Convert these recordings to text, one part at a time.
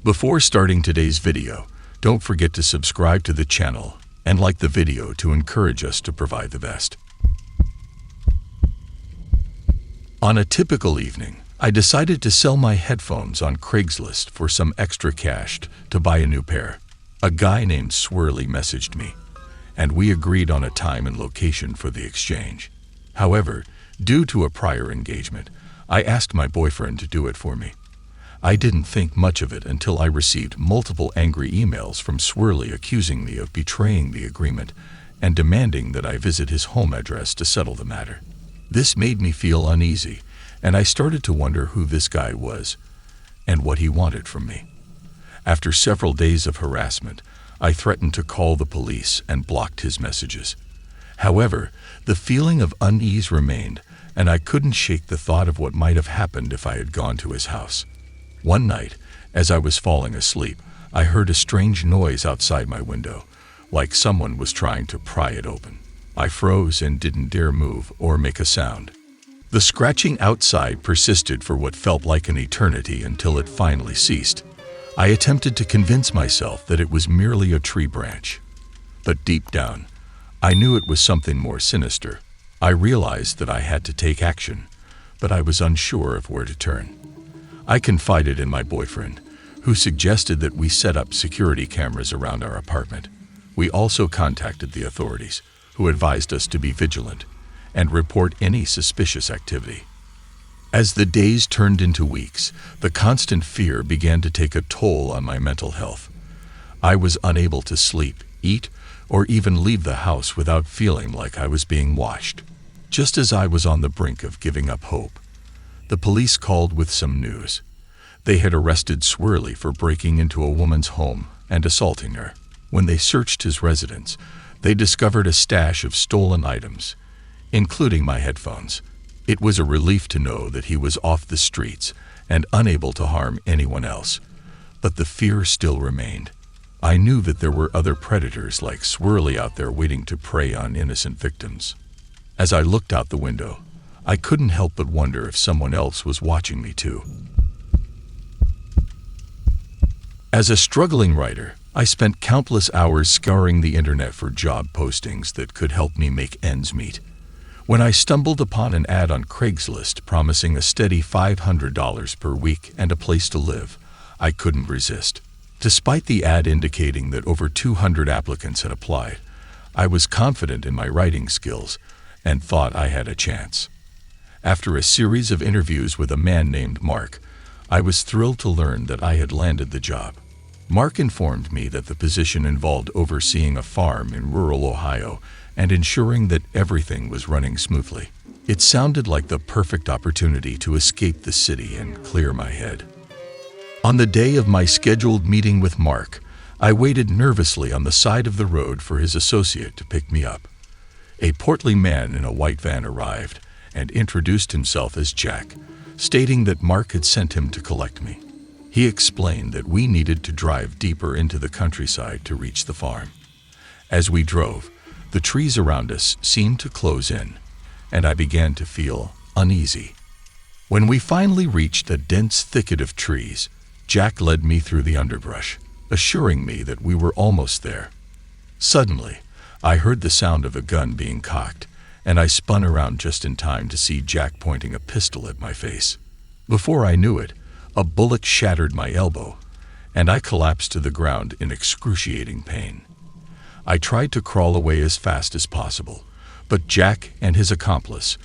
Before starting today's video, don't forget to subscribe to the channel and like the video to encourage us to provide the best. On a typical evening, I decided to sell my headphones on Craigslist for some extra cash to buy a new pair. A guy named Swirly messaged me, and we agreed on a time and location for the exchange. However, due to a prior engagement, I asked my boyfriend to do it for me. I didn't think much of it until I received multiple angry emails from Swirly accusing me of betraying the agreement and demanding that I visit his home address to settle the matter. This made me feel uneasy, and I started to wonder who this guy was and what he wanted from me. After several days of harassment, I threatened to call the police and blocked his messages. However, the feeling of unease remained, and I couldn't shake the thought of what might have happened if I had gone to his house. One night, as I was falling asleep, I heard a strange noise outside my window, like someone was trying to pry it open. I froze and didn't dare move or make a sound. The scratching outside persisted for what felt like an eternity until it finally ceased. I attempted to convince myself that it was merely a tree branch. But deep down, I knew it was something more sinister. I realized that I had to take action, but I was unsure of where to turn. I confided in my boyfriend, who suggested that we set up security cameras around our apartment. We also contacted the authorities, who advised us to be vigilant and report any suspicious activity. As the days turned into weeks, the constant fear began to take a toll on my mental health. I was unable to sleep, eat, or even leave the house without feeling like I was being watched. Just as I was on the brink of giving up hope, the police called with some news. They had arrested Swirly for breaking into a woman's home and assaulting her. When they searched his residence, they discovered a stash of stolen items, including my headphones. It was a relief to know that he was off the streets and unable to harm anyone else, but the fear still remained. I knew that there were other predators like Swirly out there waiting to prey on innocent victims. As I looked out the window, I couldn't help but wonder if someone else was watching me too. As a struggling writer, I spent countless hours scouring the internet for job postings that could help me make ends meet. When I stumbled upon an ad on Craigslist promising a steady $500 per week and a place to live, I couldn't resist. Despite the ad indicating that over 200 applicants had applied, I was confident in my writing skills and thought I had a chance. After a series of interviews with a man named Mark, I was thrilled to learn that I had landed the job. Mark informed me that the position involved overseeing a farm in rural Ohio and ensuring that everything was running smoothly. It sounded like the perfect opportunity to escape the city and clear my head. On the day of my scheduled meeting with Mark, I waited nervously on the side of the road for his associate to pick me up. A portly man in a white van arrived and introduced himself as Jack, stating that Mark had sent him to collect me. He explained that we needed to drive deeper into the countryside to reach the farm. As we drove, the trees around us seemed to close in, and I began to feel uneasy. When we finally reached a dense thicket of trees, Jack led me through the underbrush, assuring me that we were almost there. Suddenly, I heard the sound of a gun being cocked, and I spun around just in time to see Jack pointing a pistol at my face. Before I knew it, a bullet shattered my elbow, and I collapsed to the ground in excruciating pain. I tried to crawl away as fast as possible, but Jack and his accomplice,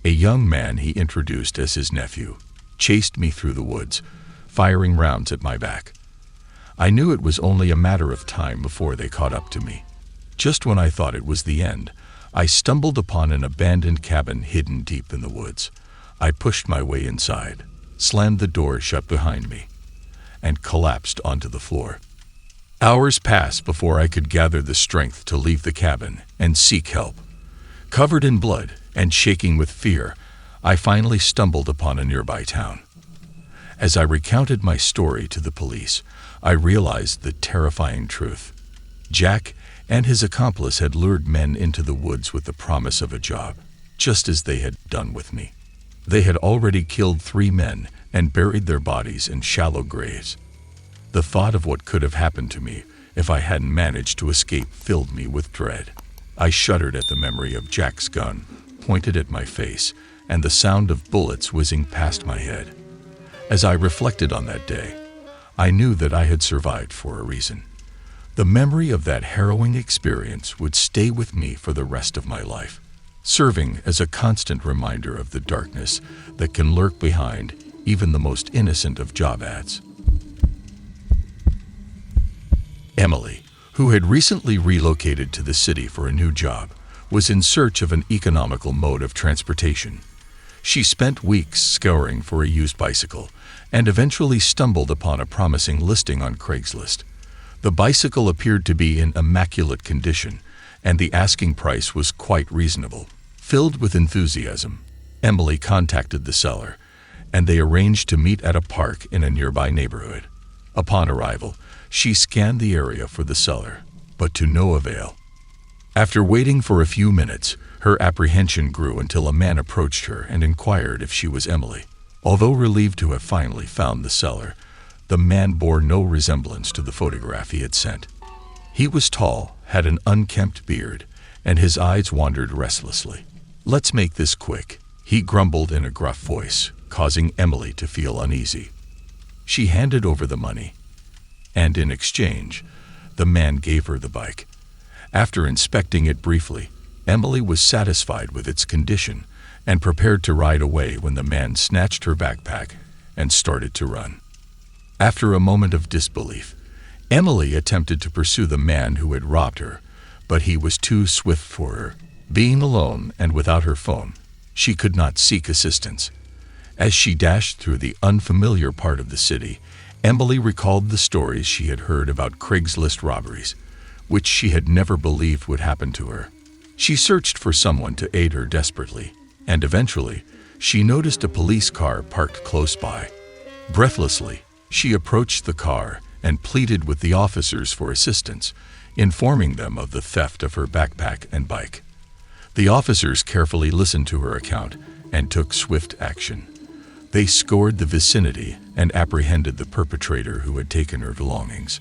a young man he introduced as his nephew, chased me through the woods, firing rounds at my back. I knew it was only a matter of time before they caught up to me. Just when I thought it was the end, I stumbled upon an abandoned cabin hidden deep in the woods. I pushed my way inside, slammed the door shut behind me, and collapsed onto the floor. Hours passed before I could gather the strength to leave the cabin and seek help. Covered in blood and shaking with fear, I finally stumbled upon a nearby town. As I recounted my story to the police, I realized the terrifying truth. Jack and his accomplice had lured men into the woods with the promise of a job, just as they had done with me. They had already killed 3 men and buried their bodies in shallow graves. The thought of what could have happened to me if I hadn't managed to escape filled me with dread. I shuddered at the memory of Jack's gun pointed at my face and the sound of bullets whizzing past my head. As I reflected on that day, I knew that I had survived for a reason. The memory of that harrowing experience would stay with me for the rest of my life, serving as a constant reminder of the darkness that can lurk behind even the most innocent of job ads. Emily, who had recently relocated to the city for a new job, was in search of an economical mode of transportation. She spent weeks scouring for a used bicycle and eventually stumbled upon a promising listing on Craigslist. The bicycle appeared to be in immaculate condition, and the asking price was quite reasonable. Filled with enthusiasm, Emily contacted the seller, and they arranged to meet at a park in a nearby neighborhood. Upon arrival, she scanned the area for the seller, but to no avail. After waiting for a few minutes, her apprehension grew until a man approached her and inquired if she was Emily. Although relieved to have finally found the seller, the man bore no resemblance to the photograph he had sent. He was tall, had an unkempt beard, and his eyes wandered restlessly. "Let's make this quick," he grumbled in a gruff voice, causing Emily to feel uneasy. She handed over the money, and in exchange, the man gave her the bike. After inspecting it briefly, Emily was satisfied with its condition and prepared to ride away when the man snatched her backpack and started to run. After a moment of disbelief, Emily attempted to pursue the man who had robbed her, but he was too swift for her. Being alone and without her phone, she could not seek assistance. As she dashed through the unfamiliar part of the city, Emily recalled the stories she had heard about Craigslist robberies, which she had never believed would happen to her. She searched for someone to aid her desperately, and eventually, she noticed a police car parked close by. Breathlessly, she approached the car and pleaded with the officers for assistance, informing them of the theft of her backpack and bike. The officers carefully listened to her account and took swift action. They scoured the vicinity and apprehended the perpetrator who had taken her belongings.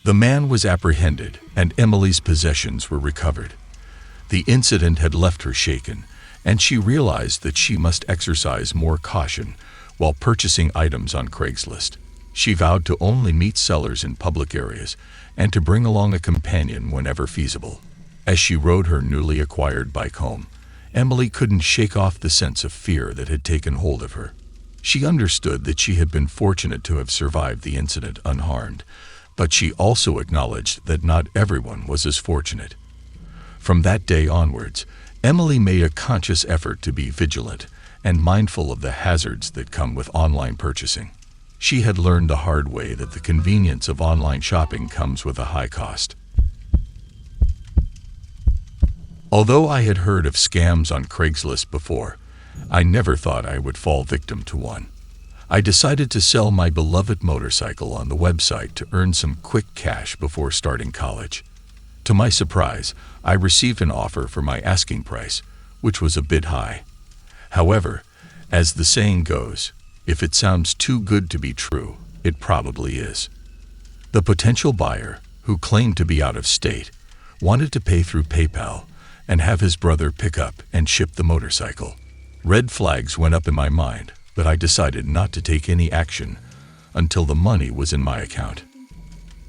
The man was apprehended and Emily's possessions were recovered. The incident had left her shaken, and she realized that she must exercise more caution while purchasing items on Craigslist. She vowed to only meet sellers in public areas and to bring along a companion whenever feasible. As she rode her newly acquired bike home, Emily couldn't shake off the sense of fear that had taken hold of her. She understood that she had been fortunate to have survived the incident unharmed, but she also acknowledged that not everyone was as fortunate. From that day onwards, Emily made a conscious effort to be vigilant and mindful of the hazards that come with online purchasing. She had learned the hard way that the convenience of online shopping comes with a high cost. Although I had heard of scams on Craigslist before, I never thought I would fall victim to one. I decided to sell my beloved motorcycle on the website to earn some quick cash before starting college. To my surprise, I received an offer for my asking price, which was a bit high. However, as the saying goes, if it sounds too good to be true, it probably is. The potential buyer, who claimed to be out of state, wanted to pay through PayPal and have his brother pick up and ship the motorcycle. Red flags went up in my mind, but I decided not to take any action until the money was in my account.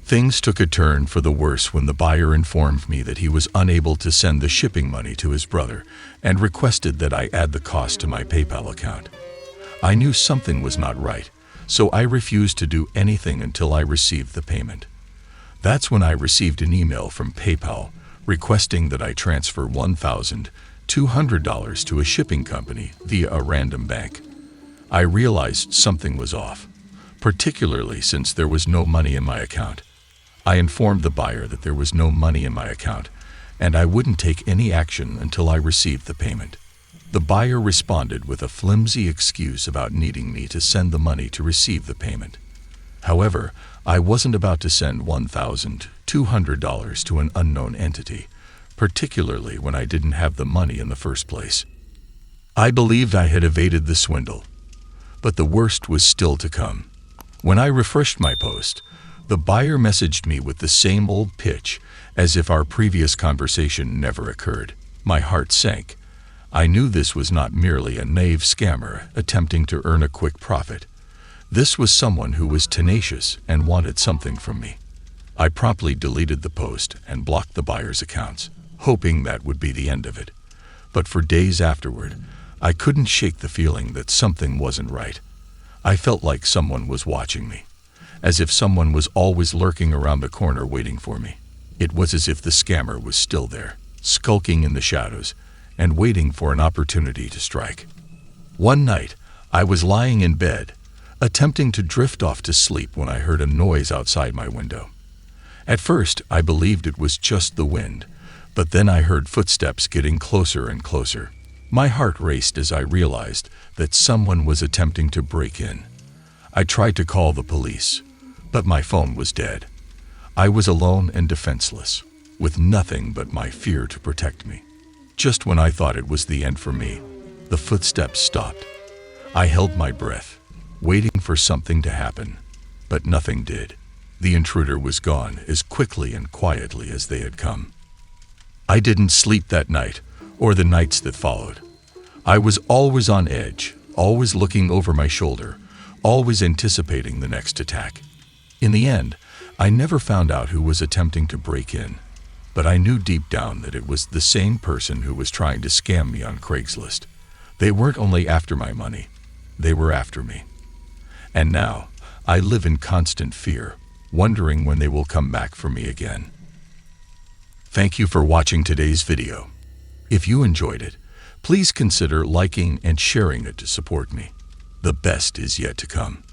Things took a turn for the worse when the buyer informed me that he was unable to send the shipping money to his brother and requested that I add the cost to my PayPal account. I knew something was not right, so I refused to do anything until I received the payment. That's when I received an email from PayPal requesting that I transfer $1,200 to a shipping company via a random bank. I realized something was off, particularly since there was no money in my account. I informed the buyer that there was no money in my account, and I wouldn't take any action until I received the payment. The buyer responded with a flimsy excuse about needing me to send the money to receive the payment. However, I wasn't about to send $1,200 to an unknown entity, particularly when I didn't have the money in the first place. I believed I had evaded the swindle, but the worst was still to come. When I refreshed my post, the buyer messaged me with the same old pitch, as if our previous conversation never occurred. My heart sank. I knew this was not merely a naive scammer attempting to earn a quick profit. This was someone who was tenacious and wanted something from me. I promptly deleted the post and blocked the buyer's accounts, hoping that would be the end of it. But for days afterward, I couldn't shake the feeling that something wasn't right. I felt like someone was watching me, as if someone was always lurking around the corner waiting for me. It was as if the scammer was still there, skulking in the shadows, and waiting for an opportunity to strike. One night, I was lying in bed, attempting to drift off to sleep when I heard a noise outside my window. At first, I believed it was just the wind, but then I heard footsteps getting closer and closer. My heart raced as I realized that someone was attempting to break in. I tried to call the police, but my phone was dead. I was alone and defenseless, with nothing but my fear to protect me. Just when I thought it was the end for me, the footsteps stopped. I held my breath, waiting for something to happen, but nothing did. The intruder was gone as quickly and quietly as they had come. I didn't sleep that night, or the nights that followed. I was always on edge, always looking over my shoulder, always anticipating the next attack. In the end, I never found out who was attempting to break in, but I knew deep down that it was the same person who was trying to scam me on Craigslist. They weren't only after my money, they were after me. And now, I live in constant fear, wondering when they will come back for me again. Thank you for watching today's video. If you enjoyed it, please consider liking and sharing it to support me. The best is yet to come.